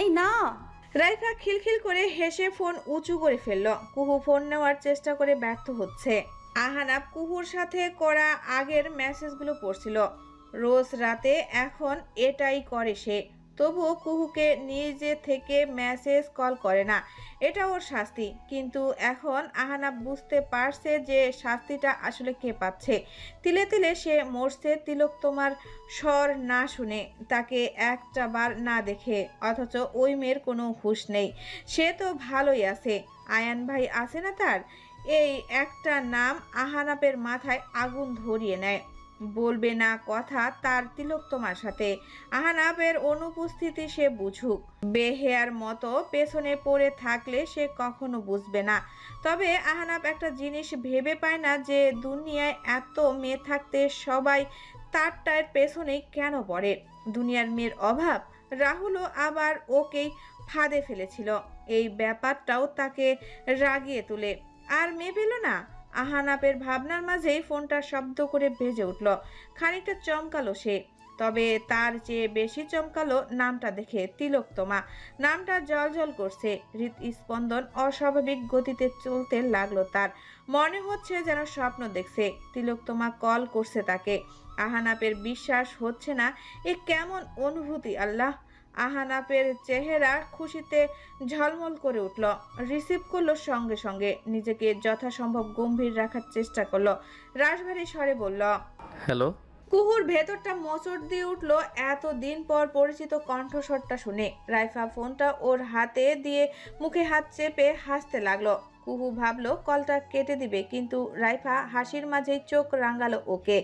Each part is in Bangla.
এই না। রাইফা খিলখিল করে হেসে ফোন উঁচু করে ফেলল। কুহু ফোন নেওয়ার চেষ্টা করে ব্যর্থ হচ্ছে। আহানাব কুহুর সাথে করা আগের মেসেজগুলো পড়ছিল। রোজ রাতে এখন এটাই করে সে। তবুও কুহুকে নিজে থেকে মেসেজ কল করে না, এটা ওর শাস্তি। কিন্তু এখন আহানাব বুঝতে পারছে যে শাস্তিটা আসলে কে পাচ্ছে। তিলে তিলে সে মরছে তিলোত্তমার স্বর না শুনে, তাকে একটা বার না দেখে। অথচ ওই মেয়ের কোনো হুঁশ নেই, সে তো ভালোই আছে। আয়ান ভাই আছে না তার? এই একটা নাম আহানাপের মাথায় আগুন ধরিয়ে নেয়। বলবে না কথা তার তিলোত্তমার সাথে। আহানাপের অনুপস্থিতি সে বুঝুক। বেহেয়ার মতো পেছনে পড়ে থাকলে সে কখনো বুঝবে না। তবে আহানাপ একটা জিনিস ভেবে পায় না যে দুনিয়ায় এত মেয়ে থাকতে সবাই তারটার পেছনেই কেন পড়ে। দুনিয়ার মেয়ের অভাব? রাহুলও আবার ওকেই ফাঁদে ফেলেছিল, এই ব্যাপারটাও তাকে রাগিয়ে তোলে। আর মেয়ে পেল না। আহানাপের ভাবনার মাঝেই ফোনটা শব্দ করে বেজে উঠল। খানিকটা চমকালো সে, তবে তার চেয়ে বেশি চমকালো নামটা দেখে। তিলোত্তমা নামটা জলজল করছে। হৃদস্পন্দন অস্বাভাবিক গতিতে চলতে লাগলো তার। মনে হচ্ছে যেন স্বপ্ন দেখছে। তিলোত্তমা কল করছে তাকে। আহানাপের বিশ্বাস হচ্ছে না। এ কেমন অনুভূতি আল্লাহ! আহানাপের চেহারা খুশিতে ঝলমল করে উঠল। রিসিভ করলো সঙ্গে সঙ্গে। নিজেকে যথাসম্ভব গম্ভীর রাখার চেষ্টা করলো। রাশভারী স্বরে বলল, হ্যালো। কুহুর ভেতরটা মোচড় দিয়ে উঠল এতদিন পর পরিচিত কণ্ঠস্বরটা শুনে। রাইফা ফোনটা ওর হাতে দিয়ে মুখে হাত চেপে হাসতে লাগলো। কুহু ভাবলো কলটা কেটে দিবে, কিন্তু রাইফা হাসির মাঝেই চোখ রাঙালো ওকে।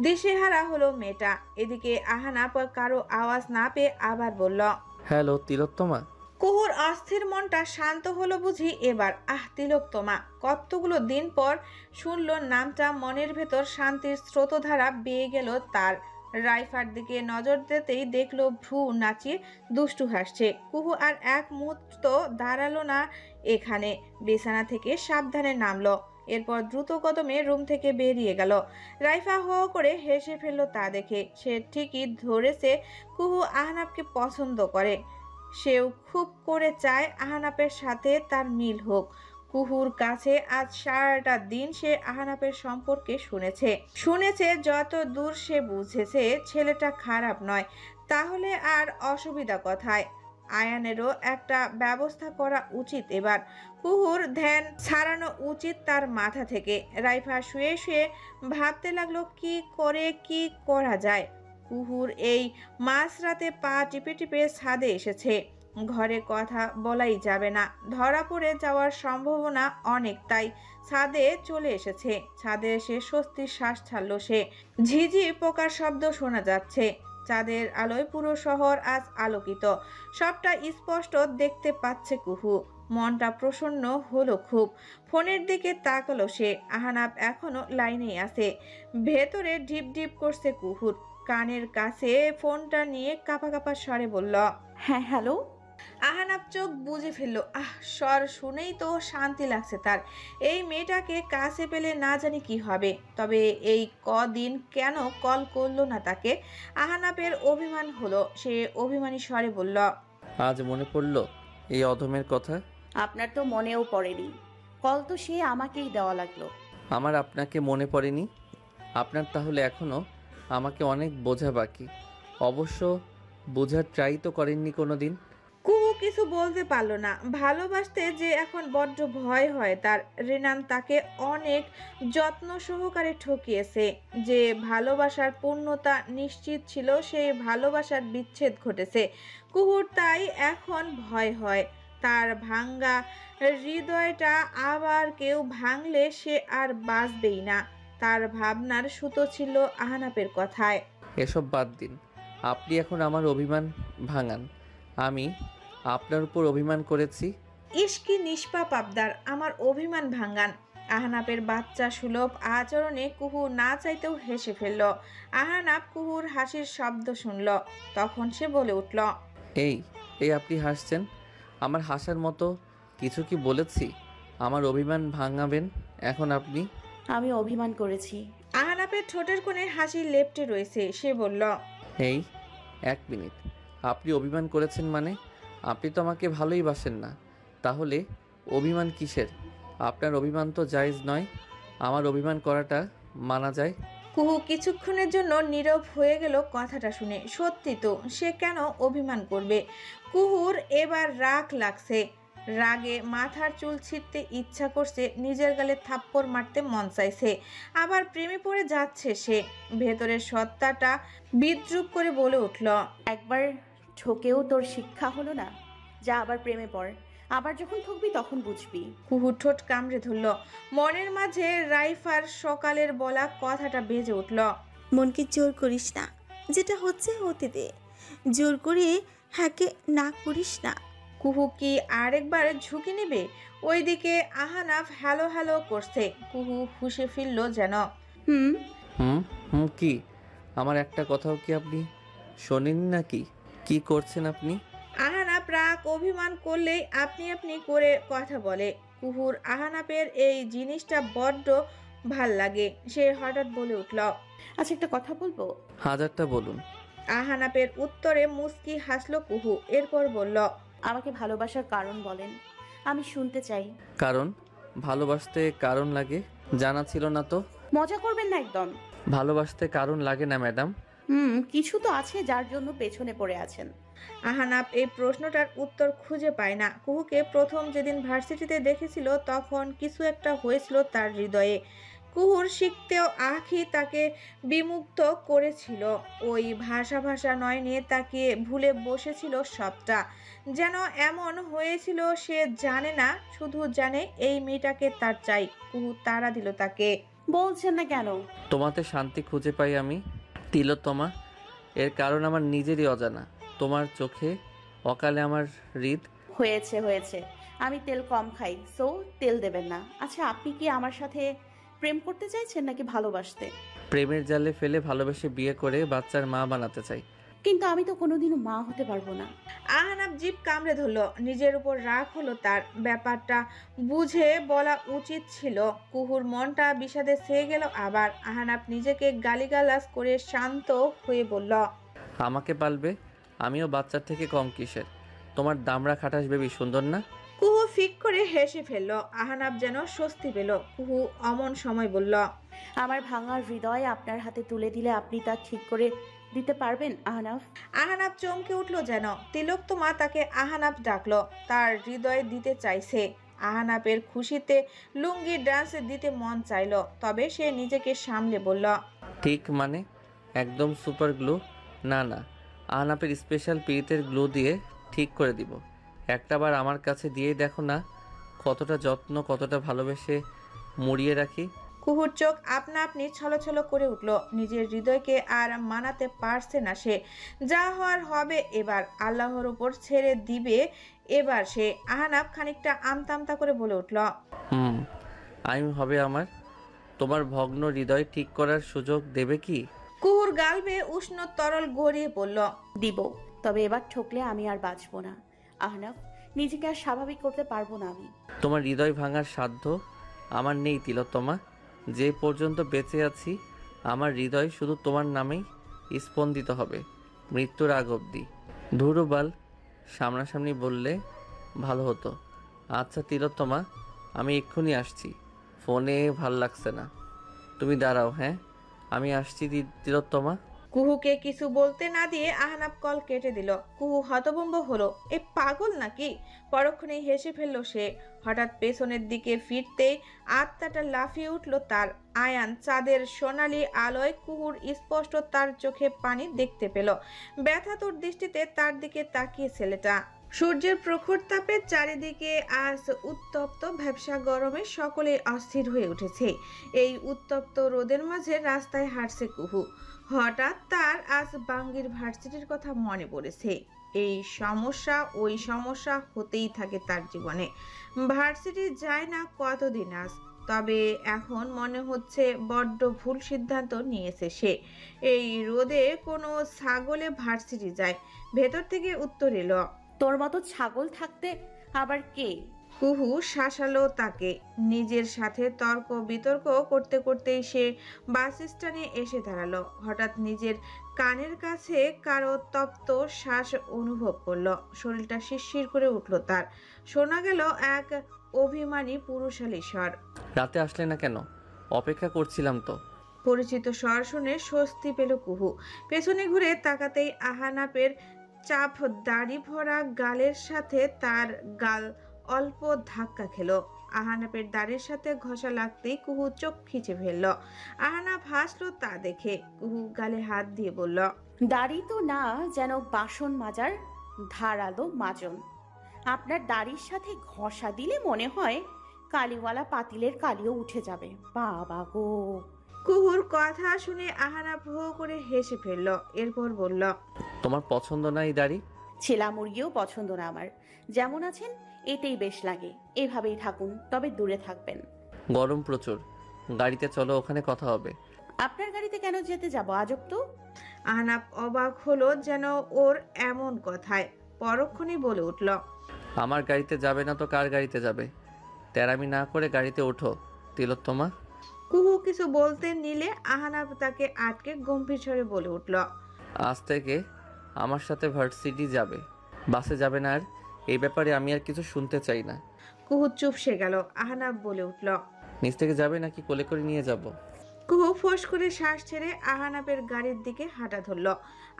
দিশেহারা হলো মেয়েটা। এদিকে আহানাপ কারো আওয়াজ না পেয়ে আবার বলল, হ্যালো তিলোত্তমা। কুহুর অস্থির মনটা শান্ত হলো বুঝি এবার। তিলোত্তমা! কতগুলো দিন পর শুনলো নামটা, মনের ভেতর শান্তির স্রোতধারা বেয়ে গেল তার। রাইফার দিকে নজর দিতেই দেখলো ভ্রু নাচিয়ে দুষ্টু হাসছে। কুহু আর এক মুহূর্ত দাঁড়ালো না এখানে, বিছানা থেকে সাবধানে নামলো। এরপর দ্রুত কদমে রুম থেকে বেরিয়ে গেল। রাইফা হো করে হেসে ফেললো তা দেখে। সে ঠিকই ধরেছে, কুহু আহনাবকে পছন্দ করে। সেও খুব করে চায় আহানাপের সাথে তার মিল হোক। কুহুর কাছে আজ সারাটা দিন সে আহানাপের সম্পর্কে শুনেছে যত দূর সে বুঝেছে ছেলেটা খারাপ নয়। তাহলে আর অসুবিধা কোথায়? আয়ানেরও একটা ব্যবস্থা করা উচিত এবার। কুহুর ধ্যান ছাড়ানো উচিত তার মাথা থেকে। রাইফা শুয়ে শুয়ে ভাবতে লাগলো কি করে কি করা যায়। কুহুর এই মাঝরাতে পা টিপে টিপে ছাদে এসেছে। ঘরে কথা বলাই যাবে না, ধরা পড়ে যাওয়ার সম্ভাবনা অনেক। তাই ছাদে চলে এসেছে। ছাদে এসে স্বস্তির শ্বাস ছাড়লো সে। ঝিঝি পোকার শব্দ শোনা যাচ্ছে। চাঁদের আলোয় পুরো শহর আজ আলোকিত। সবটা স্পষ্ট দেখতে পাচ্ছে কুহু। মনটা প্রসন্ন হলো খুব। ফোনের দিকে তাকালো সে। আহানাব এখনো লাইনেই আছে। ভেতরে ঢিপ ঢিপ করছে কুহুর। কানের কাছে ফোনটা নিয়ে কাঁপা কাঁপা স্বরে বলল, হ্যাঁ হ্যালো। আহানাব চোখ বুজে ফেললো। স্বর শুনেই তো শান্তি লাগছে তার। এই মেয়েটাকে কাছে পেলে না জানি কি হবে। তবে এই কদিন কেন কল করলো না তাকে? আহানাবের অভিমান হলো। সে অভিমানী স্বরে বলল, আজ মনে পড়লো এই অধমের কথা। আপনার তো মনেও পড়েনি, কল তো সে আমাকেই দেওয়া লাগলো। আমার আপনাকে মনে পড়েনি? আপনার তাহলে এখনো আমাকে অনেক বোঝা বাকি। অবশ্য বোঝার ট্রাই তো করেননি কোনো দিন। কুহু কিছু বলতে পারলো না। ভালোবাসতে যে এখন বড্ড ভয় হয় তার। রিনান তাকে অনেক যত্ন সহকারে ঠকিয়েছে। যে ভালোবাসার পূর্ণতা নিশ্চিত ছিল, সেই ভালোবাসার বিচ্ছেদ ঘটেছে। কুহুর তাই এখন ভয় হয় তার ভাঙ্গা হৃদয়টা আবার কেউ ভাঙলে সে আর বাঁচবেই না। তার ভাবনার সুতো ছিল আহানাপের কথায়। এসব বাদ দিন, আপনি এখন আমার অভিমান ভাঙান। আমি আপনার উপর অভিমান করেছি। ইশকি নিষ্পাপ আবদার, আমার অভিমান ভাঙ্গান। আহানাপের বাচ্চা সুলভ আচরণে কুহু না চাইতেও হেসে ফেলল। আহানাপ কুহুর হাসির শব্দ শুনল। তখন সে বলে উঠল, এই এই আপনি হাসছেন? আমার হাসার মতো কিছু কি বলেছি? আমার অভিমান ভাঙাবেন এখন আপনি? আমি অভিমান করেছি। আহানাপের ঠোঁটের কোণে হাসি লেপ্টে রয়েছে। সে বলল, এই এক মিনিট, আপনি অভিমান করেছেন মানে? আপনি তো আমাকে ভালোই বাসেন না, তাহলে অভিমান কিসের? আপনার অভিমান তো জায়েজ নয়, আমার অভিমান করাটা মানা যায়। কুহু কিছুক্ষণের জন্য নীরব হয়ে গেল কথাটা শুনে। সত্যি তো, সে কেন অভিমান করবে? কুহুর এবার রাগ লাগছে। রাগে মাথার চুল ছিঁড়তে ইচ্ছা করছে, নিজের গালে থাপ্পড় মারতে মন চাইছে, আবার প্রেমে পড়ে যাচ্ছে সে। ভেতরের সত্তাটা বিদ্রুপ করে বলে উঠল, একবার ঠকেও তোর শিক্ষা হলো না, যা আবার প্রেমে পড়। আবার যখন ঠকবি তখন বুঝবি। কুহু ঠোঁট কামড়ে ধরল। মনের মাঝে রাইফার সকালের বলা কথাটা বেজে উঠল। মনকে জোর করিস না, যেটা হচ্ছে হতে দে। জোর করে হ্যাঁকে না করিস না। কুহু কি আরেকবার ঝুঁকি নেবে? ওইদিকে আহানাফ হ্যালো হ্যালো করছে। কুহু হুঁশে ফিরল যেন। হুম। হুম হুম কি? আমার একটা কথাও কি আপনি শোনেননি নাকি? কি করছেন আপনি? আহানাপ রাগ অভিমান করলেই আপনি আপনি করে কথা বলে। কুহুর আহানাপের এই জিনিসটা বড্ড ভাল লাগে। সে হঠাৎ বলে উঠল। আচ্ছা, একটা কথা বলবো? হাজারটা বলুন। আহানাপের উত্তরে মুস্কি হাসলো কুহু। এরপর বলল, আমাকে ভালোবাসার কারণ বলেন, আমি শুনতে চাই। কারণ? ভালোবাসতে কারণ লাগে? জানা ছিল না তো। মজা করবেন না একদম। ভালোবাসতে কারণ লাগে না ম্যাডাম। কিছু তো আছে যার জন্য পেছনে পড়ে আছেন। আহানাপ এই প্রশ্নটার উত্তর খুঁজে পায় না। কুহুকে প্রথম যেদিন ভার্সিটিতে দেখেছিল তখন কিছু একটা হয়েছিল তার হৃদয়ে। কুহুর শিখতেও আঁখি তাকে বিমুক্ত করেছিল। ওই ভাষা নয়নে তাকে ভুলে বসেছিল সবটা। যেন এমন হয়েছিল সে জানে না, শুধু জানে এই মেয়েটাকে তার চাই। কুহু তাড়া দিল তাকে। বলছেন না কেন? তোমাতে শান্তি খুঁজে পাই আমি, তিলোত্তমা। এর কারণ আমার নিজেরই অজানা। তোমার চোখে অকালে আমার হৃদ। হয়েছে হয়েছে, আমি তেল কম খাই, সো তেল দেবেন না। আচ্ছা, আপনি কি আমার সাথে প্রেম করতে চাইছেন নাকি ভালোবাসতে? প্রেমের জালে ফেলে ভালোবেসে বিয়ে করে বাচ্চার মা বানাতে চাই। কিন্তু আমি তো কোনোদিনও মা হতে পারবো না। আহনাব জিভ কামড়ে ধরল। নিজের উপর রাগ হলো তার। ব্যাপারটা বুঝে বলা উচিত ছিল। কুহুর মনটা বিষাদে ছেয়ে গেল আবার। আহনাব নিজেকে গালিগালাজ করে শান্ত হয়ে বলল, আমাকে পালবে? আমিও বাচ্চার থেকে কম কিসের? তোমার দামড়া খাটাস বেবি সুন্দর না? কুহু ফিক করে হেসে ফেলল। আহনাব যেন স্বস্তি পেল। কুহু অমন সময় বলল, আমার ভাঙার হৃদয় আপনার হাতে তুলে দিলে আপনি তা ঠিক করে দিতে পারবেন আহনাফ? আহনাব চমকে উঠল যেন। তিলোত্তমা তাকে আহনাব ডাকলো। তার হৃদয়ে দিতে চাইছে। আহনাবের খুশিতে লুঙ্গি ডান্স দিতে মন চাইলো, তবে সে নিজেকে সামলে বলল, ঠিক মানে একদম সুপার গ্লু? না না, আহনাপের স্পেশাল পিরিতের গ্লু দিয়ে ঠিক করে দিব। একটাবার আমার কাছে দিয়েই দেখো না কতটা যত্ন, কতটা ভালোবেসে মুড়িয়ে রাখি। কুহুর চোখ আপনা আপনি ছলছল করে উঠল। নিজের হৃদয়কে আর মানাতে পারছে না সে। যা হওয়ার হবে, এবার আল্লাহর উপর ছেড়ে দিবে। এবার সে। আহনাব খানিকটা আমতা করে বলে উঠল, আমি হবে আমার। তোমার ভগ্ন হৃদয় ঠিক করার সুযোগ দেবে কি? কুহুর গাল বেয়ে উষ্ণ তরল গড়িয়ে পড়ল। দিব, তবে এবার ঠকলে আমি আর বাঁচবো না আহনাফ। নিজেকে আর স্বাভাবিক করতে পারবো না আমি। তোমার হৃদয় ভাঙার সাধ্য আমার নেই তিলোত্তমা। যে পর্যন্ত বেঁচে আছি আমার হৃদয় শুধু তোমার নামেই স্পন্দিত হবে, মৃত্যুর আগ অবধি। ধুরুবাল, সামনাসামনি বললে ভালো হতো। আচ্ছা তিলোত্তমা, আমি এক্ষুনি আসছি। ফোনে ভাল লাগছে না, তুমি দাঁড়াও। হ্যাঁ, আমি আসছি তিলোত্তমা। কুহুকে কিছু বলতে না দিয়ে আহনাব কল কেটে দিল। কুহু হতভম্ব হলো। এ পাগল নাকি? পরক্ষণেই হেসে ফেলল সে। হঠাৎ পেছনের দিকে ফিরতেই আত্মাটা লাফিয়ে উঠল তার। আয়ান চাঁদের সোনালি আলোয় কুহুর স্পষ্ট তার চোখে পানি দেখতে পেল। ব্যথাতুর দৃষ্টিতে তার দিকে তাকিয়ে ছেলেটা। সূর্যের প্রখর তাপে চারিদিকে আজ উত্তপ্ত ভ্যাপসা গরমে সকলে অস্থির হয়ে উঠেছে। এই উত্তপ্ত রোদের মাঝে রাস্তায় হাঁটছে কুহু। হঠাৎ তার আজ বাঙ্গির ভার্সিটির কথা মনে পড়েছে। এই সমস্যা ওই সমস্যা হতেই থাকে তার জীবনে। ভার্সিটি যায় না কতদিন আজ, তবে এখন মনে হচ্ছে বড্ড ভুল সিদ্ধান্ত নিয়েছে সে। এই রোদে কোনো ছাগলে ভার্সিটি যায়? ভেতর থেকে উত্তর এলো, তোর মতো ছাগল থাকতে আবার কে? কুহু শাসালো তাকে। নিজের সাথে তর্ক বিতর্ক করতে করতেই সে বাস স্ট্যান্ডে এসে দাঁড়ালো। হঠাৎ নিজের কানের কাছে কারো তপ্ত শ্বাস অনুভব করলো। শরীরটা শিরশির করে উঠল তার। শোনা গেল এক অভিমানী পুরুষালী স্বর। রাতে আসলে না কেন? অপেক্ষা করছিলাম তো। পরিচিত স্বর শুনে স্বস্তি পেল কুহু। পেছনে ঘুরে তাকাতেই আহানাপের চাপ দাড়ি ভরা গালের সাথে তার গাল অল্প ধাক্কা খেলো। আহানাপের দাড়ির সাথে ঘষা লাগতেই কুহু চোখ খিচে ফেলল। আহানাপ হাসলো তা দেখে। কুহু গালে হাত দিয়ে বলল, দাড়ি তো না, যেন বাসন মাজার ধারালো মাজন। আপনার দাড়ির সাথে ঘষা দিলে মনে হয় কালিওয়ালা পাতিলের কালিও উঠে যাবে। বাবা গো! কুহুর কথা শুনে আহানাপ হো করে হেসে ফেলল। এরপর বলল, তোমার পছন্দ না এই দাড়ি? ছেলা মুরগিও পছন্দ না আমার। যেমন আছেন এতেই বেশ লাগে। এভাবেই থাকুন, তবে দূরে থাকবেন। গরম প্রচুর, গাড়িতে চলো, ওখানে কথা হবে। আপনার গাড়িতে কেন যেতে যাব? আজব তো। আহনাব অবাক হলো যেন ওর এমন কথায়। পরক্ষণেই বলে উঠল, আমার গাড়িতে যাবে না তো কার গাড়িতে যাবে? তেরামি না করে গাড়িতে ওঠো তিলোত্তমা। কুহু কিছু বলতে নিলে আহনাব তাকে আটকে গম্ভীর স্বরে বলে উঠল, আজ থেকে আমার সাথে ভার্সিটি যাবে, বাসে যাবে না। আর এই ব্যাপারে আমি আর কিছু শুনতে চাই না। কুহু চুপসে গেল। আহনাব বলে উঠল, নিচ থেকে যাবে নাকি কোলে করে নিয়ে যাব? কুহু ফোঁস করে শ্বাস ছেড়ে আহানাপের গাড়ির দিকে হাঁটা ধরল।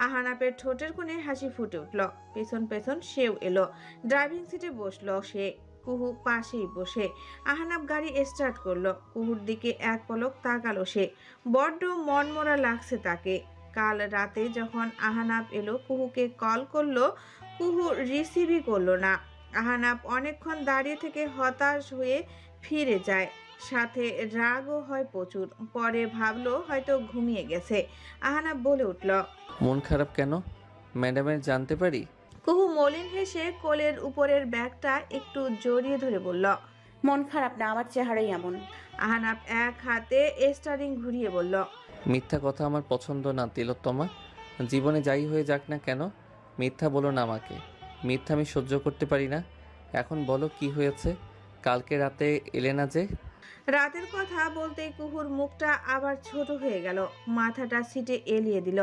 আহানাপের ঠোঁটের কোণে হাসি ফুটে উঠল। পেছন পেছন সেও এলো। ড্রাইভিং সিটে বসলো সে। কুহু পাশেই বসে। আহানাপ গাড়ি স্টার্ট করলো। কুহুর দিকে এক পলক তাকালো সে। বড্ড মনমরা লাগছে তাকে। কাল রাতে যখন আহানাপ এলো কুহুকে কল করলো, কুহু রিসিভই করলো না। আহানাপ অনেকক্ষণ দাঁড়িয়ে থেকে হতাশ হয়ে ফিরে যায়। সাথে রাগও হয় প্রচুর। পরে ভাবলো হয়তো ঘুমিয়ে গেছে। আহানাপ বলে উঠল, মন খারাপ কেন ম্যাডামের জানতে পারি? কুহু মলিন হেসে কোলের উপরের ব্যাগটা একটু জড়িয়ে ধরে বলল, মন খারাপ না, আমার চেহারাই এমন। আহানাপ এক হাতে স্টারিং ঘুরিয়ে বলল, মিথ্যা কথা আমার পছন্দ না তিলোত্তমা। জীবনে যাই হয়ে যাক না কেন, মিথ্যা বলো না আমাকে। মিথ্যা আমি সহ্য করতে পারি না। এখন বলো কি হয়েছে? কালকে রাতে এলে না যে? রাতের কথা বলতেই কুহুর মুখটা আবার ছোট হয়ে গেল। মাথাটা সিটে এলিয়ে দিল।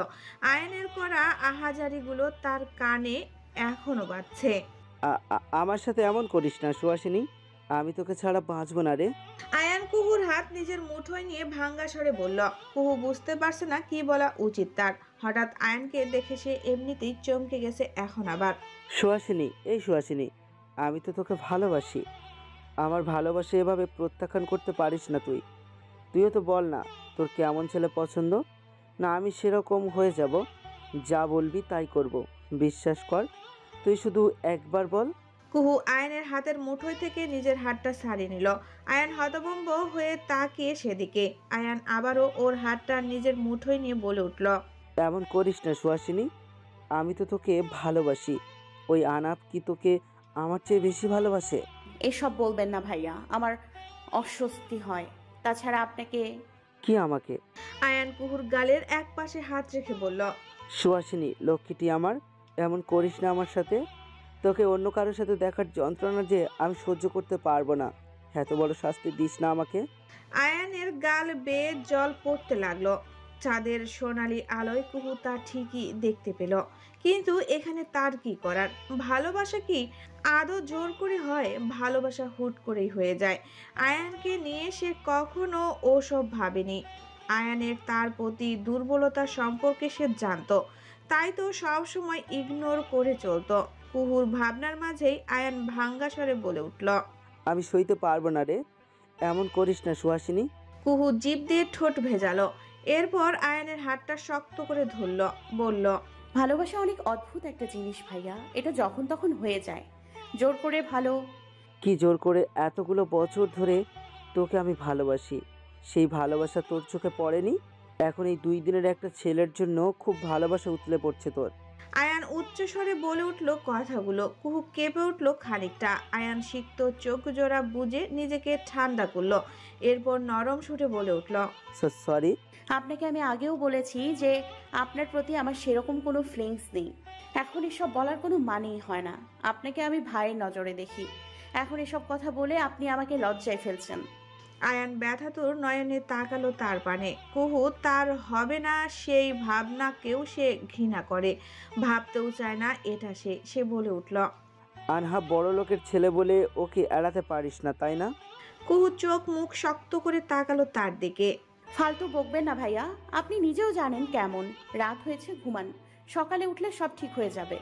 আয়নের করা আহাজারিগুলো তার কানে এখনো বাজছে। আমার সাথে এমন করিস না সুহাসিনী, আমি তোকে ছাড়া বাঁচবো না রে। আয়ান কুহুর হাত নিজের মুঠোয় নিয়ে ভাঙ্গা স্বরে বলল। কুহু বুঝতে পারছে না কি বলা উচিত তার। হঠাৎ আয়ানকে দেখে সে এমনিতেই চমকে গেছে এখন আবার। সুহাসিনী, এই সুহাসিনী, আমি তো তোকে ভালোবাসি। আমার ভালোবাসা এভাবে প্রত্যাখ্যান করতে পারিস না তুই। তুইও তো বল না তোর কেমন ছেলে পছন্দ। না আমি সেরকম হয়ে যাব, যা বলবি তাই করব। বিশ্বাস কর, তুই শুধু একবার বল। কুহু আয়ানের হাতের মুঠোয় থেকে নিজের হাতটা ছাড়িয়ে নিল। আয়ান হতভম্ব হয়ে তাকিয়ে সেদিকে। আয়ান আবারও ওর হাতটা নিজের মুঠোয় নিয়ে বলে উঠল, এমন করিস না সুহাসিনী, আমি তো তোকে ভালোবাসি। ওই আনাপ কি তোকে আমার চেয়ে বেশি ভালোবাসে? এসব বলবেন না ভাইয়া, আমার অস্বস্তি হয়। তাছাড়া আপনাকে কি আমাকে? আয়ান কুহুর গালের এক পাশে হাত রেখে বলল, সুহাসিনী লক্ষ্মীটি আমার, এমন করিস না আমার সাথে। তোকে অন্য কারোর সাথে দেখার যন্ত্রণা যে আমি সহ্য করতে পারবো না। এত বড় শাস্তি দিস না আমাকে। আয়ানের গাল বেয়ে জল পড়তে লাগলো। চাঁদের সোনালি আলোয় কুহু তা ঠিকই দেখতে পেল। কিন্তু এখানে তার কি করার? ভালোবাসা কি আদৌ জোর করে হয়? ভালোবাসা হুট করেই হয়ে যায়। আয়ানকে নিয়ে সে কখনো ওসব ভাবেনি। আয়ানের তার প্রতি দুর্বলতা সম্পর্কে সে জানতো, তাই তো সব সময় ইগনোর করে চলতো। কুহুর ভাবনার মাঝেই আয়ান ভাঙ্গা স্বরে বলে উঠল, আমি সইতে পারবো না রে, এমন করিস না সুহাসিনী। কুহু জিভ দিয়ে ঠোঁট ভেজালো। এরপর আয়ানের হাতটা শক্ত করে ধরল, বলল, ভালোবাসা অনেক অদ্ভুত একটা জিনিস ভাইয়া। এটা যখন তখন হয়ে যায়। জোর করে ভালো কি জোর করে? এতগুলো বছর ধরে তোকে আমি ভালোবাসি, সেই ভালোবাসা তোর চোখে পড়েনি? এখন এই 2 দিনের একটা ছেলের জন্য খুব ভালোবাসা উতলে পড়ছে তোর। আয়ান উচ্চস্বরে বলে উঠল কথাগুলো। কুহু কেঁপে উঠল খানিকটা। আয়ান সিক্ত চোখ জোড়া বুঝে নিজেকে ঠান্ডা করলো। এরপর নরম সুরে বলে উঠল, সরি। আপনাকে আমি আগেও বলেছি যে আপনার প্রতি আমার সেরকম কোনো ফিলিংস নেই। এখন এসব বলার কোনো মানেই হয় না। আপনাকে আমি ভাইয়ের নজরে দেখি। এখন এসব কথা বলে আপনি আমাকে লজ্জায় ফেলছেন। আয়ান ব্যথাতুর নয়নে তাকালো তার পানে। কুহু তার হবে না সেই ভাবনাকেও সে ঘৃণা করে, ভাবতেও চায় না এটা সে বলে উঠল। আনহা বড় লোকের ছেলে বলে ওকে এড়াতে পারিস না, তাই না? কুহু চোখ মুখ শক্ত করে তাকালো তার দিকে। ফালতু বকবেন না ভাইয়া, আপনি নিজেও জানেন কেমন রাত হয়েছে, ঘুমান, সকালে উঠলে সব ঠিক হয়ে যাবে।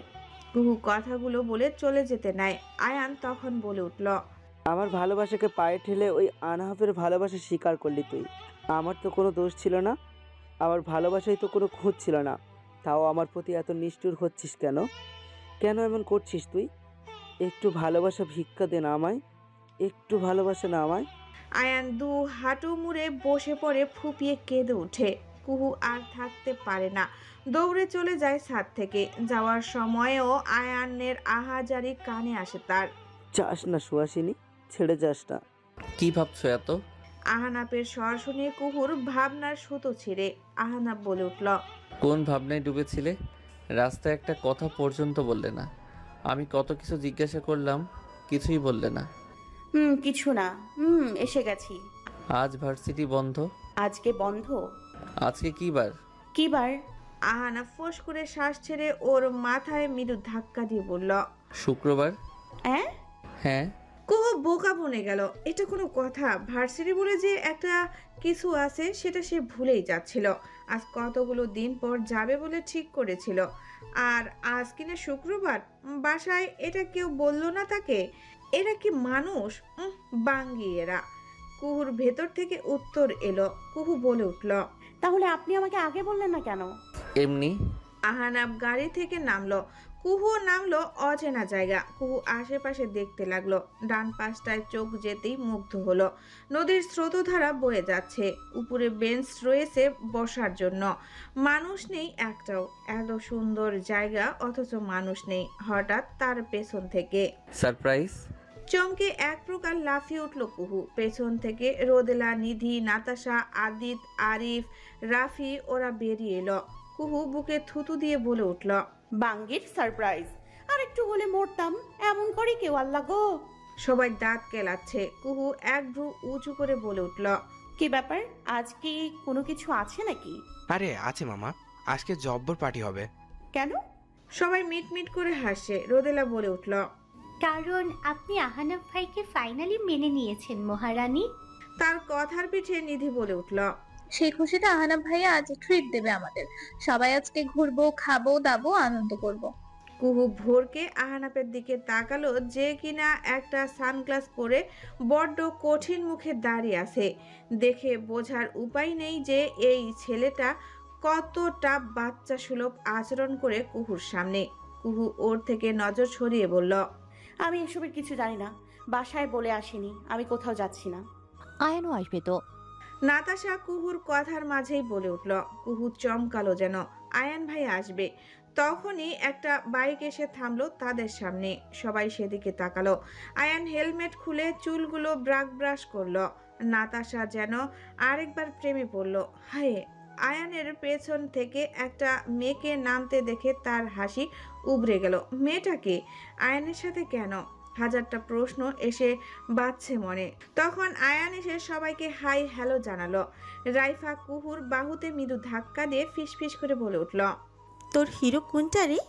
কুহু কথাগুলো বলে চলে যেতে নেয়। আয়ান তখন বলে উঠল। আমার ভালোবাসাকে পায়ে ঠেলে ওই আনহাফের ভালোবাসা স্বীকার করলি তুই। আমার তো কোনো দোষ ছিল না, আমার ভালোবাসায় তো কোনো খুঁত ছিল না, তাও আমার প্রতি এত নিষ্ঠুর হচ্ছিস কেন? কেন এমন করছিস তুই? একটু ভালোবাসা ভিক্ষা দে না আমায়, একটু ভালোবাসা না আমায়। আয়ান দু হাঁটু মুড়ে বসে পড়ে ফুপিয়ে কেঁদে ওঠে। কুহু আর থাকতে পারে না, দৌড়ে চলে যায় ছাদ থেকে। যাওয়ার সময়েও আয়ানের আহাজারি কানে আসে তার। যাস না সুহাসিনী, ছেড়ে যাস না। কি ভাবছো এত? আহানাপের স্বর শুনে কুহুর ভাবনার সুতো ছিঁড়ে। আহানাপ বলে উঠল। কোন ভাবনায় ডুবেছিলে? রাস্তায় একটা কথা পর্যন্ত বললে না। আমি কত কিছু জিজ্ঞাসা করলাম, কিছুই বললে না। কিছু না, এসে গেছি। আজ ভার্সিটি বন্ধ। আজকে বন্ধ? আজকে কি বার? কি বার? আহানা ফোঁস করে শ্বাস ছেড়ে ওর মাথায় মৃদু ধাক্কা দিয়ে বলল। শুক্রবার। হ্যাঁ। কুহু বোকা বনে গেল। এটা কোনো কথা? ভার্সিটি বলে যে একটা কিছু আছে সেটা সে ভুলেই যাচ্ছিল। আজ কতগুলো দিন পর যাবে বলে ঠিক করেছিল, আর আজ কিনা শুক্রবার। বাসায় এটা কেউ বলল না তাকে? এরা কি মানুষ? বাঙ্গি এরা। কুহুর ভেতর থেকে উত্তর এলো। কুহু বলে উঠল। তাহলে আপনি আমাকে আগে বললেন না কেন? এমনি। আহানাব গাড়ি থেকে নামলো। কুহু নামলো অচেনা জায়গা। কুহু আশেপাশে দেখতে লাগলো। ডান পাশটায় চোখ যেতেই মুগ্ধ হলো। নদীর স্রোতধারা বয়ে যাচ্ছে। উপরে বেঞ্চ রয়েছে বসার জন্য, মানুষ নেই একটাও। এত সুন্দর জায়গা অথচ মানুষ নেই। হঠাৎ তার পেছন থেকে সারপ্রাইজ। চমকে এক প্রকার লাফিয়ে উঠল কুহু। পেছন থেকে রোদেলা, নিধি, নাতাশা, আদিত, আরিফ, রাফি ওরা বেরিয়ে এলো। কুহু বুকে থুতু দিয়ে বলে উঠল। বাঙ্গির সারপ্রাইজ! আর একটু হলে মরতাম, এমন করে কেউ, আল্লাহ গো। সবাই দাঁত কেলাচ্ছে। কুহু এক ভ্রু উঁচু করে বলে উঠল। কি ব্যাপার, আজ কি কোনো কিছু আছে নাকি? আরে আছে মামা, আজকে জব্বর পার্টি হবে। কেন? সবাই মিটমিট করে হাসে। রোদেলা বলে উঠল। কারণ আপনি আহানাফ ভাইকে ফাইনালি মেনে নিয়েছেন মহারানী। তার কথার পিঠে নিধি বলে উঠল। সেই খুশিতে আহানাফ ভাইয়া আজ ট্রিট দেবে আমাদের। সবাই আজকে ঘুরবো, খাবো দাবো, আনন্দ করব। কুহু ভোরকে আহানাপের দিকে তাকালো, যে কিনা একটা সানগ্লাস পরে বড্ড কঠিন মুখে দাঁড়িয়ে আছে। দেখে বোঝার উপায় নেই যে এই ছেলেটা কতটা বাচ্চা সুলভ আচরণ করে কুহুর সামনে। কুহু ওর থেকে নজর সরিয়ে বলল। আমি এসবের কিছু জানি না, বাসায় বলে আসিনি আমি কোথাও যাচ্ছি না। আয়ানও আসবে তো। নাতাশা কুহুর কথার মাঝেই বলে উঠল। কুহু চমকালো যেন আয়ান ভাই আসবে। তখনই একটা বাইক এসে থামলো তাদের সামনে। সবাই সেদিকে তাকালো। আয়ান হেলমেট খুলে চুলগুলো ব্রাশ করলো। নাতাশা যেন আরেকবার প্রেমে পড়লো। হায়! আয়ানের পেছন থেকে একটা মেয়েকে নামতে দেখে তার হাসি উবড়ে গেল। মেয়েটাকে আয়ানের সাথে কেন? হাজারটা প্রশ্ন এসে বাজছে মনে। তখন আয়ান এসে সবাইকে হাই হ্যালো জানালো। রাইফা কুহুর বাহুতে মৃদু ধাক্কা দিয়ে ফিসফিস করে বলে উঠল। তোর হিরো কোনটা রে?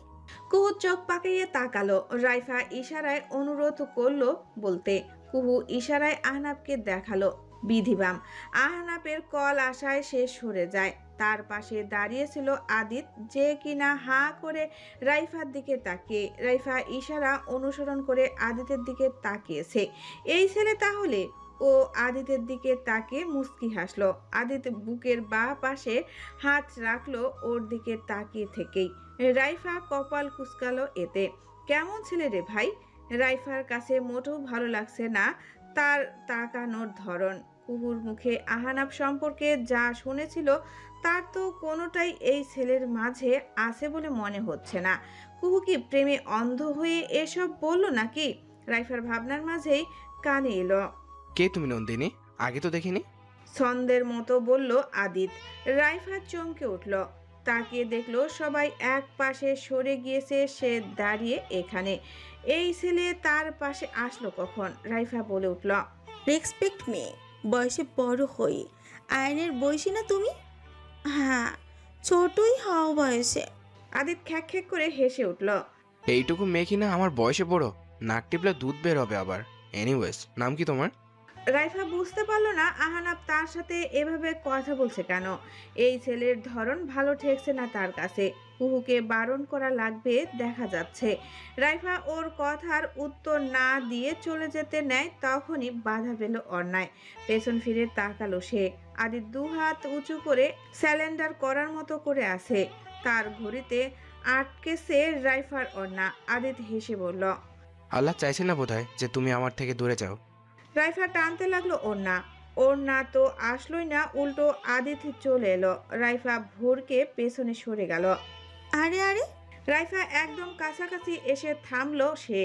কুহু চোখ পাকাইয়ে তাকালো। রাইফা ইশারায় অনুরোধ করলো বলতে। কুহু ইশারায় আহনাবকে দেখালো বিধিবাম। আহনাবের কল আসায় সে সরে যায়। তার পাশে দাঁড়িয়েছিল আদিত, যে কিনা হাঁ করে রাইফার দিকে তাকিয়ে। রাইফা ইশারা অনুসরণ করে আদিতের দিকে তাকিয়েছে। এই ছেলে তাহলে? ও আদিতের দিকে তাকিয়ে মুচকি হাসলো। আদিত বুকের বাঁ পাশে হাত রাখলো ওর দিকে তাকিয়ে থেকেই। রাইফা কপাল কুঁচকালো এতে। কেমন ছেলে রে ভাই? রাইফার কাছে মোটেও ভালো লাগছে না তার তাকানোর ধরন। কুহুর মুখে আহানাব সম্পর্কে যা শুনেছিল তার তো কোনোটাই এই ছেলের মাঝে আছে বলে মনে হচ্ছে না। কুহু কি প্রেমে অন্ধ হয়ে এসব বলল নাকি? রাইফার ভাবনার মাঝেই কানে এলো। কে তুমি নন্দিনী? আগে তো দেখিনি। ছন্দের মতো বলল আদিত। রাইফা চমকে উঠল। তাকিয়ে দেখলো সবাই এক পাশে সরে গিয়েছে, সে দাঁড়িয়ে এখানে। এই ছেলে তার পাশে আসলো কখন? রাইফা বলে উঠল, রেসপেক্ট মি, বয়সে বড় হই। আয়নের বয়সী না তুমি? হ্যাঁ, ছোটই হও বয়সে। আদিত খ্যাক খ্যাক করে হেসে উঠল। এইটুকু মেয়ে কিনা আমার বয়সে বড়? নাক টিপলে দুধ বের হবে আবার। এনিওয়েজ, নাম কি তোমার? রাইফা বুঝতে পারলো না আহানাব তার সাথে এভাবে কথা বলছে কেন। এই ছেলের ধরন ভালো ঠেকছে না তার কাছে। কুহুকে বারণ করা লাগবে দেখা যাচ্ছে। রাইফা ওর কথার উত্তর না দিয়ে চলে যেতে নেয়, তখনই বাধা পেল অন্যায়। পেছন ফিরে তাকালো সে। আদিত দুহাত উঁচু করে স্যালেন্ডার করার মতো করে আছে। তার ঘড়িতে আটকেছে রাইফার অন্যা। আদিত হেসে বলল, আল্লাহ চাইছে না বোধহয় যে তুমি আমার থেকে দূরে যাও। রাইফা টানতে লাগলো ওড়না তো আসলোই না, উল্টো আদিত চলে এলো। রাইফা ভোরকে পেছনে সরে গেল। আরে আরে, রাইফা একদম কাছাকাছি এসে থামলো সে।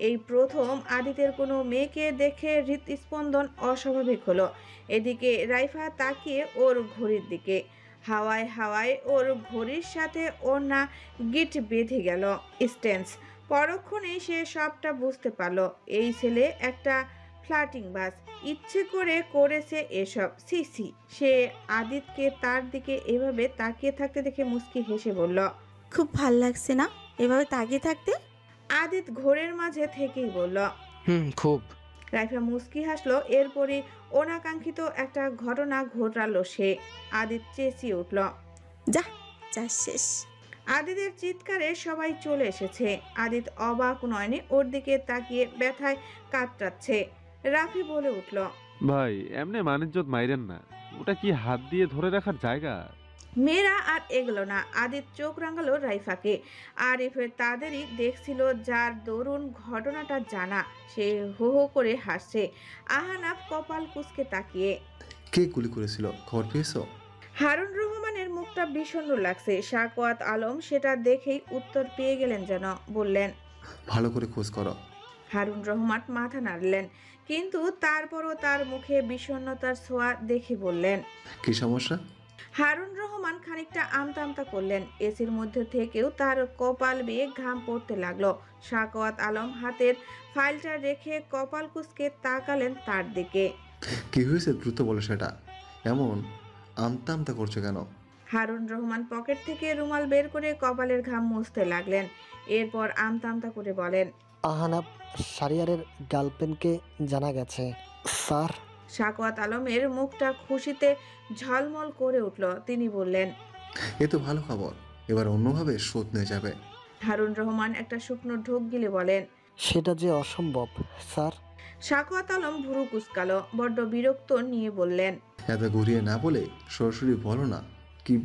এই প্রথম আদিতের কোনো মেয়েকে দেখে হৃৎস্পন্দন অস্বাভাবিক হলো। এদিকে রাইফা তাকিয়ে ওর ঘড়ির দিকে। হাওয়ায় হাওয়ায় ওর ঘড়ির সাথে ওড়না গিট বেঁধে গেল। স্টেন্স। পরক্ষণেই সে সবটা বুঝতে পারলো। এই ছেলে একটা ফ্লার্টিং বাস, ইচ্ছে করে করেছে এসব। সি, সে আদিতকে তার দিকে এভাবে তাকিয়ে থাকতে দেখে মুচকি হেসে বলল, খুব ভাল লাগছে না এভাবে তাকিয়ে থাকতে? আদিত ঘোরের মাঝে থেকেই বলল, খুব। রাইফা মুচকি হাসলো। এরপরই অনাকাঙ্ক্ষিত একটা ঘটনা ঘটালো সে। আদিত চেঁচিয়ে উঠল, যা যা শেষ। আদিতের চিৎকারে সবাই চলে এসেছে। আদিত অবাক নয়নে ওর দিকে তাকিয়ে ব্যথায় কাতরাচ্ছে। রাফি বলে উঠল, ভাই এমনি মানিজ্জত মাইরেন না, ওটা কি হাত দিয়ে ধরে রাখার জায়গা? মেয়েরা আর এগলো না। আদিত চোখ রাঙালো রাইফাকে। আরিফের তাদেরই দেখছিল, যার দরুন ঘটনাটা জানা। সে হো হো করে হাসছে। আহানাফ কপাল কুঁচকে তাকিয়ে। কে গুলি করেছিল খবর পেয়েছো? হারুন রহমানের মুখটা বিষণ্ণ লাগছে। সাকওয়াত আলম সেটা দেখেই উত্তর পেয়ে গেলেন যেন। বললেন, ভালো করে খোঁজ করো। হারুন রহমান মাথা নাড়লেন, কিন্তু তারপরও তার মুখে বিষণ্ণতার ছোঁয়া দেখে বললেন, কি সমস্যা? হারুন রহমান খানিকটা আমতা আমতা করলেন। এসির মধ্যে থেকেও তার কপাল বেয়ে ঘাম পড়তে লাগলো। সাকওয়াত আলম হাতের ফাইলটা রেখে কপাল কুঁচকে তাকালেন তার দিকে। কি হয়েছে দ্রুত বলো সেটা, এমন আমতা আমতা করছো কেন? হারুন রহমান পকেট থেকে রুমাল বের করে কপালের ঘাম মুছতে লাগলেন। এরপর আমতা আমতা করে বলেন, আহানাব শারিয়ারের গার্লফ্রেন্ডকে জানা গেছে স্যার। সাকওয়াত আলমের মুখটা খুশিতে ঝলমল করে উঠল। তিনি বললেন, এ তো ভালো খবর, এবার অন্যভাবে শোধ নিয়ে যাবে। হারুন রহমান একটা শুকনো ঢোক গিলে বলেন, সেটা যে অসম্ভব স্যার। সাকওয়াত আলম ভুরু কুঁচকালো। বড্ড বিরক্ত নিয়ে বললেন, এত ঘুরিয়ে না বলে সরাসরি বলো না কি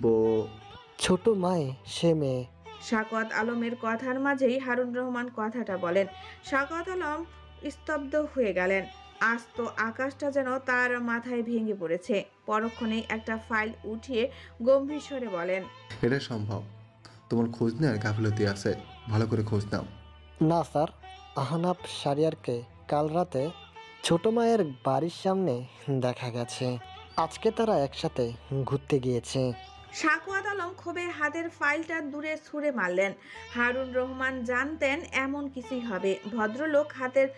ছোট মায়ে সে মেয়ে। সাকওয়াত আলমের কথার মাঝেই হারুন রহমান কথাটা বলেন। সাকওয়াত আলম স্তব্ধ হয়ে গেলেন। আস্ত আকাশটা যেন তার মাথায় ভেঙে পড়েছে। পরক্ষণেই একটা ফাইল উঠিয়ে গম্ভীর স্বরে বলেন, এটা সম্ভব, তোমার খোঁজ নেওয়ার গাফিলতি আছে, ভালো করে খোঁজ নাও। না স্যার, আহানাব শারিয়ারকে কাল রাতে ছোট মায়ের বাড়ির সামনে দেখা গেছে। আজকে তারা একসাথে ঘুরতে গিয়েছে। সাকওয়াত আলম ক্ষোভে হাতের ফাইলটা দূরে ছুঁড়ে মারলেন। হারুন রহমান জানতেন এমন কিছুই হবে। ভদ্রলোক হাতের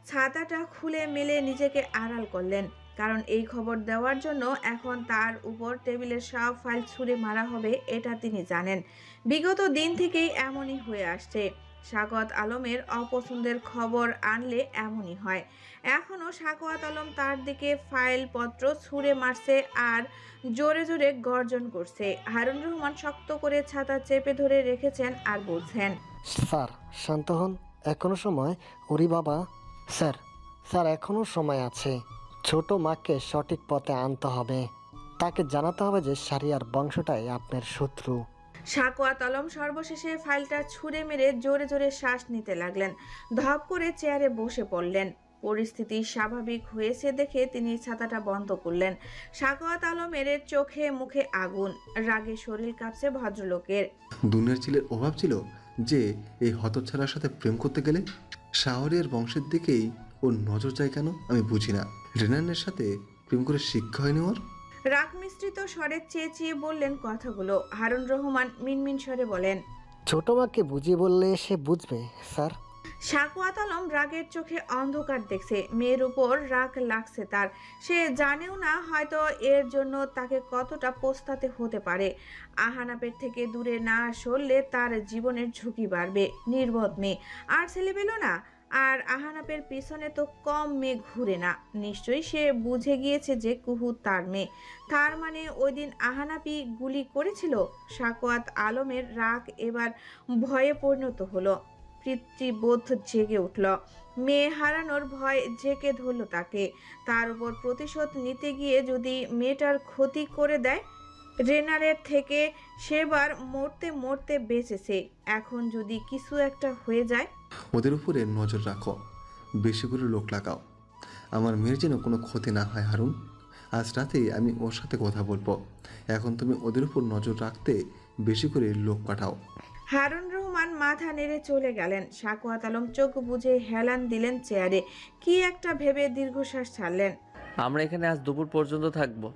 ছাতাটা খুলে মেলে নিজেকে আড়াল করলেন, কারণ এই খবর দেওয়ার জন্য এখন তার উপর টেবিলের সব ফাইল ছুঁড়ে মারা হবে এটা তিনি জানেন। বিগত দিন থেকেই এমনই হয়ে আসছে। সাকওয়াত আলমের অপছন্দের খবর আনলে এমনই হয়। এখনও সাকওয়াত আলম তার দিকে ফাইলপত্র ছুঁড়ে মারছে আর জোরে জোরে গর্জন করছে। হারুন রহমান শক্ত করে ছাতা চেপে ধরে রেখেছেন আর বলছেন, স্যার শান্ত হন, এখনো সময়। ওরি বাবা স্যার, স্যার এখনো সময় আছে। ছোট মাকে সঠিক পথে আনতে হবে। তাকে জানাতে হবে যে শারিয়ার বংশটাই আপনার শত্রু। সাকওয়াত আলম সর্বশেষে ফাইলটা ছুঁড়ে মেরে জোরে জোরে শ্বাস নিতে লাগলেন। ধপ করে চেয়ারে বসে পড়লেন। পরিস্থিতি স্বাভাবিক হয়েছে দেখে তিনি ছাতাটা বন্ধ করলেন। সাকওয়াত আলমের চোখে মুখে আগুন, রাগে শরীর কাঁপছে ভদ্রলোকের। দুনিয়ার ছেলের অভাব ছিল যে এই হতচ্ছাড়ার সাথে প্রেম করতে গেলে শাহরিয়ার বংশের দিকেই ওর নজর যায় কেন আমি বুঝি না। রেনানের সাথে প্রেম করে শিক্ষা হয়নি ওর। রাগ মিশ্রিত স্বরে চেঁচিয়ে বললেন কথাগুলো। হারুন রহমান মিনমিন স্বরে বলেন, ছোট মাকে বুঝিয়ে বললে সে বুঝবে স্যার। সাকুয়াত আলম রাগের চোখে অন্ধকার দেখছে। মেয়ের উপর রাগ লাগছে তার। সে জানেও না হয়তো এর জন্য তাকে কতটা পস্তাতে হতে পারে। আহানাপের থেকে দূরে না সরলে তার জীবনের ঝুঁকি বাড়বে। নির্বোধ মেয়ে, আর ছেলে পেল না। আর আহানাপের পিছনে তো কম মেয়ে ঘুরে না। নিশ্চয়ই সে বুঝে গিয়েছে যে কুহু তার মেয়ে। তার মানে ওই দিন আহানাপি গুলি করেছিল। সাকুয়াত আলমের রাগ এবার ভয়ে পরিণত হলো। পিতৃবোধ জেগে উঠল। মেয়ে হারানোর ভয় জেগে ধরল তাকে। তার উপর প্রতিশোধ নিতে গিয়ে যদি মেয়েটার ক্ষতি করে দেয়। রেনারের থেকে সেবার মরতে মরতে বেঁচেছে, এখন যদি কিছু একটা হয়ে যায়। ওদের উপরে নজর রাখো, বেশি করে লোক লাগাও, আমার মেয়ের যেন কোনো ক্ষতি না হয়। হারুন, আজ রাতেই আমি ওর সাথে কথা বলবো। এখন তুমি ওদের উপর নজর রাখতে বেশি করে লোক পাঠাও। হারুন রহমান মাথা নেড়ে চলে গেলেন। সাকুয়াত আলম চোখ বুজে হেলান দিলেন চেয়ারে। কি একটা ভেবে দীর্ঘশ্বাস ছাড়লেন। আমরা এখানে আজ দুপুর পর্যন্ত থাকবো।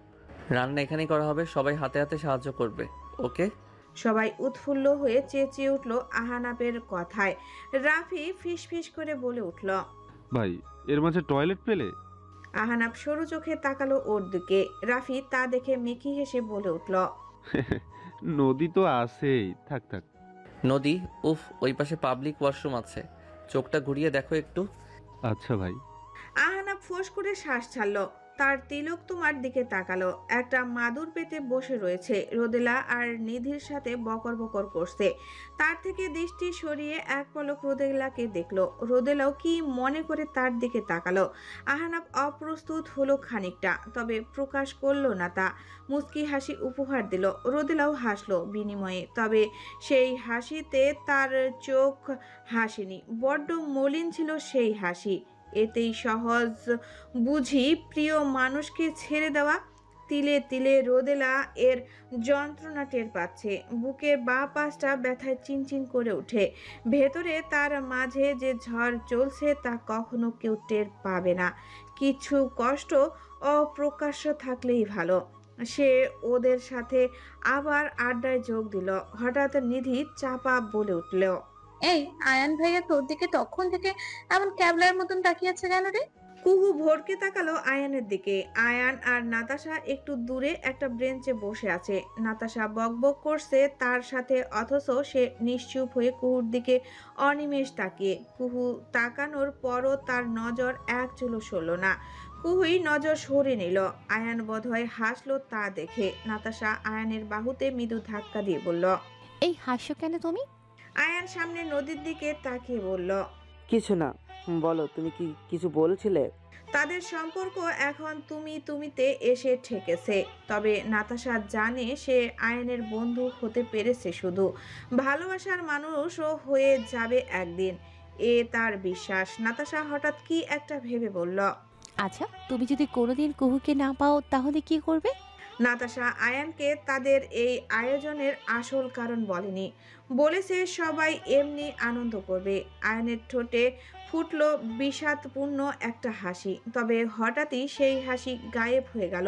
রান্না এখানেই করা হবে, সবাই হাতে হাতে সাহায্য করবে, ওকে? সবাই উৎফুল্ল হয়ে চেঁচিয়ে উঠল আহানাপের কথায়। রাফি ফিসফিস করে বলে উঠল, ভাই এর মাঝে টয়লেট পেলে? আহানাপ সরু চোখে তাকালো ওর দিকে। রাফি তা দেখে মিকি হেসে বলে উঠল, নদী তো আছেই, থাক থাক। নদী? উফ, ওই পাশে পাবলিক ওয়াশরুম আছে, চোখটা ঘুরিয়ে দেখো একটু। আচ্ছা ভাই। আহানাপ ফোঁস করে শ্বাস ছাড়ল। তার তিলক তোমার দিকে তাকালো। একটা মাদুর পেতে বসে রয়েছে। রোদেলা আর নিধির সাথে বকর বকর করছে। তার থেকে দৃষ্টি সরিয়ে এক পলক রোদেলাকে দেখলো। রোদেলাও কি মনে করে তার দিকে তাকালো। আহানাপ অপ্রস্তুত হলো খানিকটা, তবে প্রকাশ করলো না তা। মুচকি হাসি উপহার দিল। রোদেলাও হাসলো বিনিময়ে, তবে সেই হাসিতে তার চোখ হাসেনি। বড্ড মলিন ছিল সেই হাসি। এতেই সহজ বুঝি প্রিয় মানুষকে ছেড়ে দেওয়া। তিলে তিলে রোদেলা এর যন্ত্রণা টের পাচ্ছে। বুকের বাঁ পাশটা ব্যথায় চিনচিন করে ওঠে। ভেতরে তার মাঝে যে ঝড় চলছে তা কখনো কেউ টের পাবে না। কিছু কষ্ট অপ্রকাশ্য থাকলেই ভালো। সে ওদের সাথে আবার আড্ডায় যোগ দিল। হঠাৎ নিধি চাপা বলে উঠল, এই আয়ান ভাইয়া তোর দিকে তখন থেকে এমন ক্যাবলার মতন তাকিয়ে আছে কেন রে? কুহু ভোরকে তাকালো আয়ানের দিকে। আয়ান আর নাতাশা একটু দূরে একটা বেঞ্চে বসে আছে। নাতাশা বকবক করছে তার সাথে, অথচ সে নিশ্চুপ হয়ে কুহুর দিকে অনিমেষ তাকিয়ে। কুহু তাকানোর পরও তার নজর এক চুলো সরল না। কুহুই নজর সরে নিল। আয়ান বোধহয় হাসলো তা দেখে। নাতাশা আয়ানের বাহুতে মৃদু ধাক্কা দিয়ে বলল, এই হাসো কেন তুমি? আয়ান সামনে নদীর দিকে তাকিয়ে বলল, কিছু না, বলো তুমি কি কিছু বলছিলে? তাদের সম্পর্ক এখন তুমিতে এসে ঠেকেছে। তবে নাতাশা জানে সে আয়নের বন্ধু হতে পেরেছে, শুধু ভালোবাসার মানুষও হয়ে যাবে একদিন, এ তার বিশ্বাস। নাতাশা হঠাৎ কি একটা ভেবে বলল, আচ্ছা তুমি যদি কোনোদিন কুহুকে না পাও তাহলে কি করবে? নাতাশা আয়ানকে তাদের এই আয়োজনের আসল কারণ বলেনি। বলেছে সবাই এমনি আনন্দ করবে। আয়ানের ঠোঁটে ফুটল বিষাদপূর্ণ একটা হাসি, তবে হঠাৎই সেই হাসি গায়েব হয়ে গেল।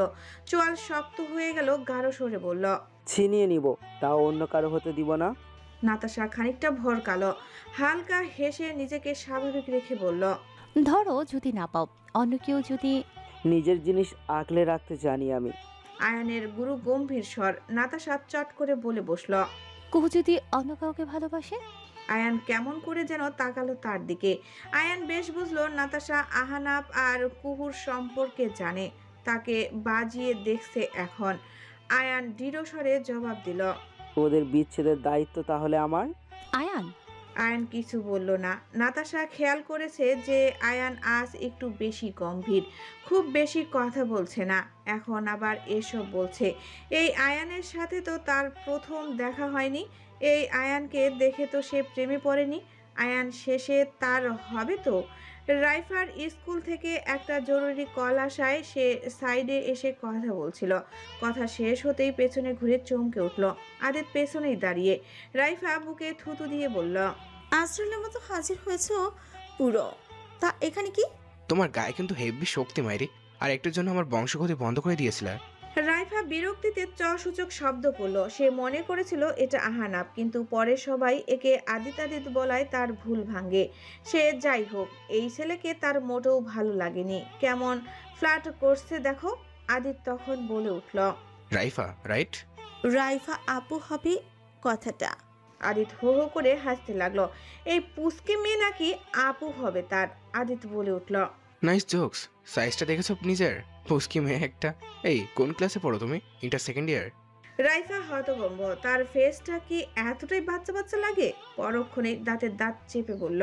চোয়াল শক্ত হয়ে গেল। গাঢ় স্বরে বলল, ছিনিয়ে নিব, তাও অন্য কারো হতে দিব না। নাতাশা খানিকটা ভরকালো। হালকা হেসে নিজেকে স্বাভাবিক রেখে বলল, ধরো যদি না পাও, অন্য কেউ যদি। নিজের জিনিস আগলে রাখতে জানি আমি। আয়ানের গুরু গম্ভীর স্বর। নাতাশা চট করে বলে বসল, কুহু যদি অন্য কাউকে ভালোবাসে? আয়ান কেমন করে যেন তাকালো তার দিকে। আয়ান বেশ বুঝলো নাতাশা আহানাপ আর কুহুর সম্পর্কে জানে, তাকে বাজিয়ে দেখছে এখন। আয়ান দৃঢ় স্বরে জবাব দিল, ওদের বিচ্ছেদের দায়িত্ব তাহলে আমার। আয়ান আয়ান কিছু বলল না। নাতাশা খেয়াল করেছে যে আয়ান আজ একটু বেশি গম্ভীর, খুব বেশি কথা বলছে না। এখন আবার এসব বলছে। এই আয়ানের সাথে তো তার প্রথম দেখা হয়নি। এই আয়ানকে দেখে তো সে প্রেমে পড়েনি। আয়ান শেষে তার হবে তো। রাইফার স্কুল থেকে একটা জরুরি কল আসায় সে সাইডে এসে কথা বলছিল। কথা শেষ হতেই পেছনে ঘুরে চমকে উঠল। আদিত পেছনেই দাঁড়িয়ে। রাইফা বুকে থুতু দিয়ে বলল, আজরালের মতো হাজির হয়েছে পুরো। তা এখানে কি? তোমার গায়ে কিন্তু হেভি শক্তি মাইরি, আর একটার জন্য আমার বংশগতি বন্ধ করে দিয়েছিলে। রাইফা বিরক্তিতে সূচক শব্দ করলো। সে মনে করেছিল এটা আহানাব, কিন্তু পরে সবাই একে আদিত আদিত বলায় তার ভুল ভাঙে। সে যাই হোক, এই ছেলেকে তার মোটেও ভালো লাগেনি। কেমন ফ্ল্যাট করছে দেখো। আদিত তখন বলে উঠল, রাইফা রাইট? রাইফা আপু হবে কথাটা। আদিত হো হো করে হাসতে লাগলো। এই পুচকে মেয়ে নাকি আপু হবে তার। আদিত বলে উঠল, নাইস জোকস। সাইজটা দেখেছো নিজের? পুস্কি মেয়ে একটা। এই কোন ক্লাসে পড়ো তুমি? Inter second year? রাইফা হতভম্ব। তার ফেসটা কি এতটাই বাচ্চা বাচ্চা লাগে? পরক্ষণে দাঁতের দাঁত চেপে বলল,